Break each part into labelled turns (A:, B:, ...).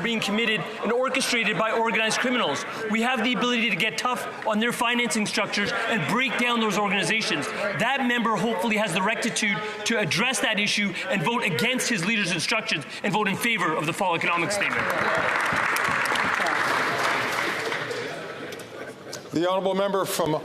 A: being committed and orchestrated by organized criminals. We have the ability to get tough on their financing structures and break down those organizations. That member hopefully has the rectitude to address that issue and vote against his leader's instructions and vote in favor of the fall economic statement.
B: The honourable member from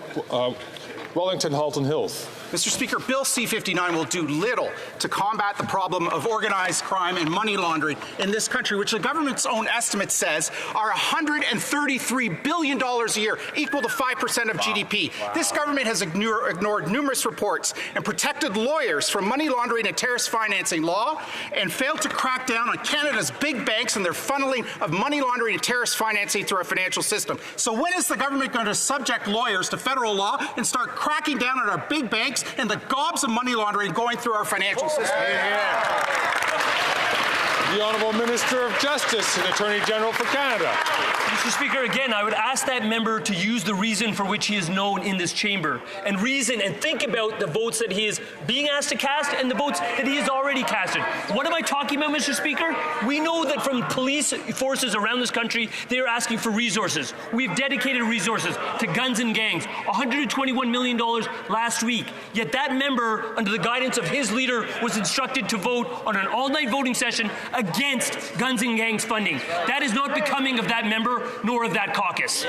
B: Wellington Halton Hills.
C: Mr. Speaker, Bill C-59 will do little to combat the problem of organized crime and money laundering in this country, which the government's own estimate says are $133 billion a year, equal to 5% of GDP. Wow. This government has ignored numerous reports and protected lawyers from money laundering and terrorist financing law and failed to crack down on Canada's big banks and their funneling of money laundering and terrorist financing through our financial system. So when is the government going to subject lawyers to federal law and start cracking down on our big banks and the gobs of money laundering going through our financial system?
B: The Honourable Minister of Justice and Attorney General for Canada.
A: Mr. Speaker, again, I would ask that member to use the reason for which he is known in this chamber and reason and think about the votes that he is being asked to cast and the votes that he has already casted. What am I talking about, Mr. Speaker? We know that from police forces around this country, they are asking for resources. We've dedicated resources to guns and gangs, $121 million last week. Yet that member, under the guidance of his leader, was instructed to vote on an all-night voting session against guns and gangs funding. That is not becoming of that member nor of that caucus.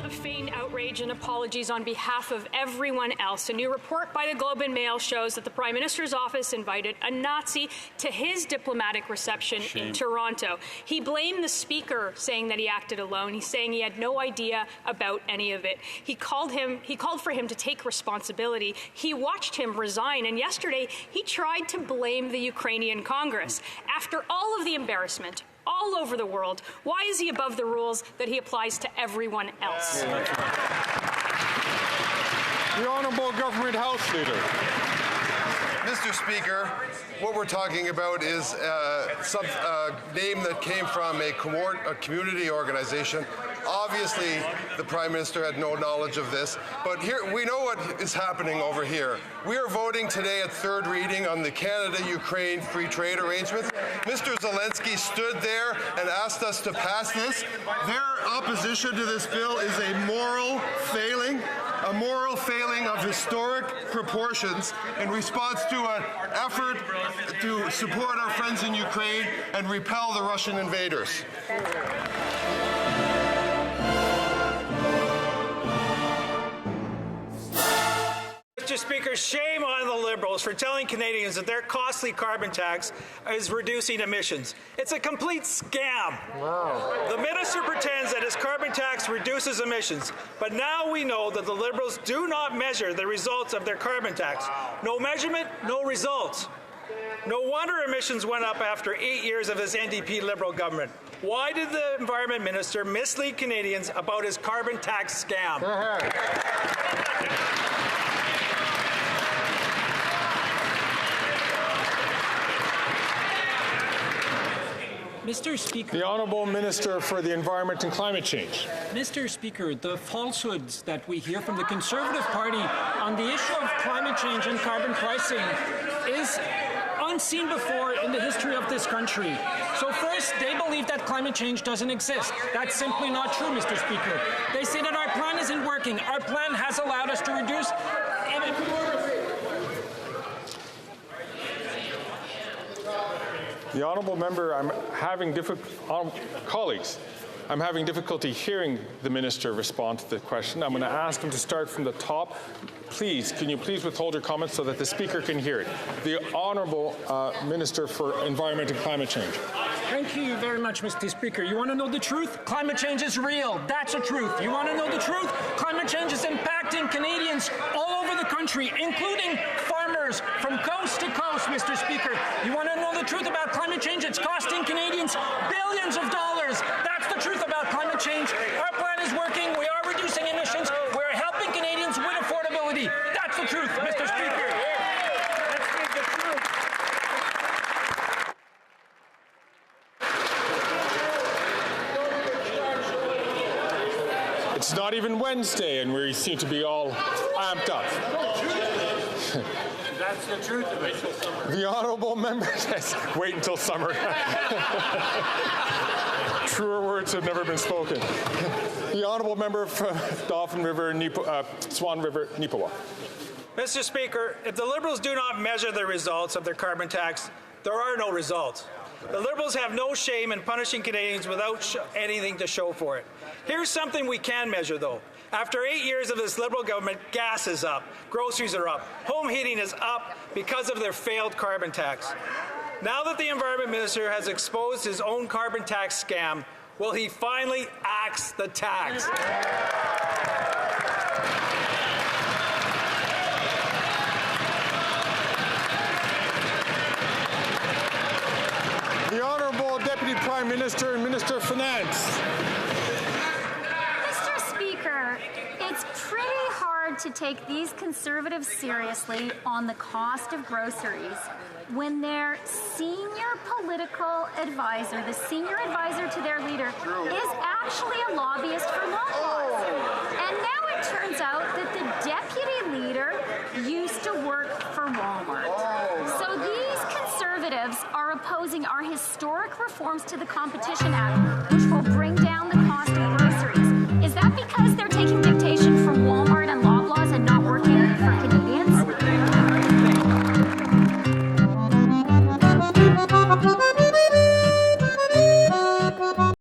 D: Of feigned outrage and apologies on behalf of everyone else. A new report by the Globe and Mail shows that the Prime Minister's office invited a Nazi to his diplomatic reception in Toronto. He blamed the Speaker, saying that he acted alone. He's saying he had no idea about any of it. He called for him to take responsibility. He watched him resign, and yesterday he tried to blame the Ukrainian Congress. After all of the embarrassment all over the world, why is he above the rules that he applies to everyone else?
B: The Honourable Government House Leader.
E: Mr. Speaker, what we're talking about is a name that came from a community organization. Obviously, the Prime Minister had no knowledge of this, but here we know what is happening over here. We are voting today at third reading on the Canada-Ukraine free trade arrangements. Mr. Zelensky stood there and asked us to pass this. Their opposition to this bill is a moral failing of historic proportions in response to an effort to support our friends in Ukraine and repel the Russian invaders.
F: Mr. Speaker, shame on the Liberals for telling Canadians that their costly carbon tax is reducing emissions. It's a complete scam. Wow. The minister pretends that his carbon tax reduces emissions, but now we know that the Liberals do not measure the results of their carbon tax. No measurement, no results. No wonder emissions went up after 8 years of this NDP Liberal government. Why did the Environment Minister mislead Canadians about his carbon tax scam?
G: Mr. Speaker.
B: The Honourable Minister for the Environment and Climate Change.
G: Mr. Speaker, the falsehoods that we hear from the Conservative Party on the issue of climate change and carbon pricing is unseen before in the history of this country. So first, they believe that climate change doesn't exist. That's simply not true, Mr. Speaker. They say that our plan isn't working. Our plan has allowed us to reduce
B: The Honourable Member, colleagues, I'm having difficulty hearing the Minister respond to the question. I'm going to ask him to start from the top. Please, can you please withhold your comments so that the Speaker can hear it? The Honourable Minister for Environment and Climate Change.
G: Thank you very much, Mr. Speaker. You want to know the truth? Climate change is real. That's the truth. You want to know the truth? Climate change is impacting Canadians all over the country, including farmers from coast to coast, Mr. Speaker. You want to know the truth about climate change? It's costing Canadians billions of dollars. That's the truth about climate change. Our plan is working. We are reducing emissions. We're helping Canadians with affordability. That's the truth, Mr. Speaker. Let's speak the truth.
B: It's not even Wednesday, and we seem to be all amped up.
H: That's the truth of it.
B: The honourable member says, wait until summer. Truer words have never been spoken. The honourable member for Dauphin River, Swan River, Neepawa.
F: Mr. Speaker, if the Liberals do not measure the results of their carbon tax, there are no results. The Liberals have no shame in punishing Canadians without anything to show for it. Here's something we can measure, though. After 8 years of this Liberal government, gas is up, groceries are up, home heating is up because of their failed carbon tax. Now that the Environment Minister has exposed his own carbon tax scam, will he finally axe the tax?
B: The Honourable Deputy Prime Minister and Minister of Finance.
I: Mr. Speaker, it's pretty hard to take these Conservatives seriously on the cost of groceries when their senior political advisor, the senior advisor to their leader, is actually a lobbyist for Loblaws. And now it turns out that the deputy leader used to work for Walmart. So these Conservatives are opposing our historic reforms to the Competition Act,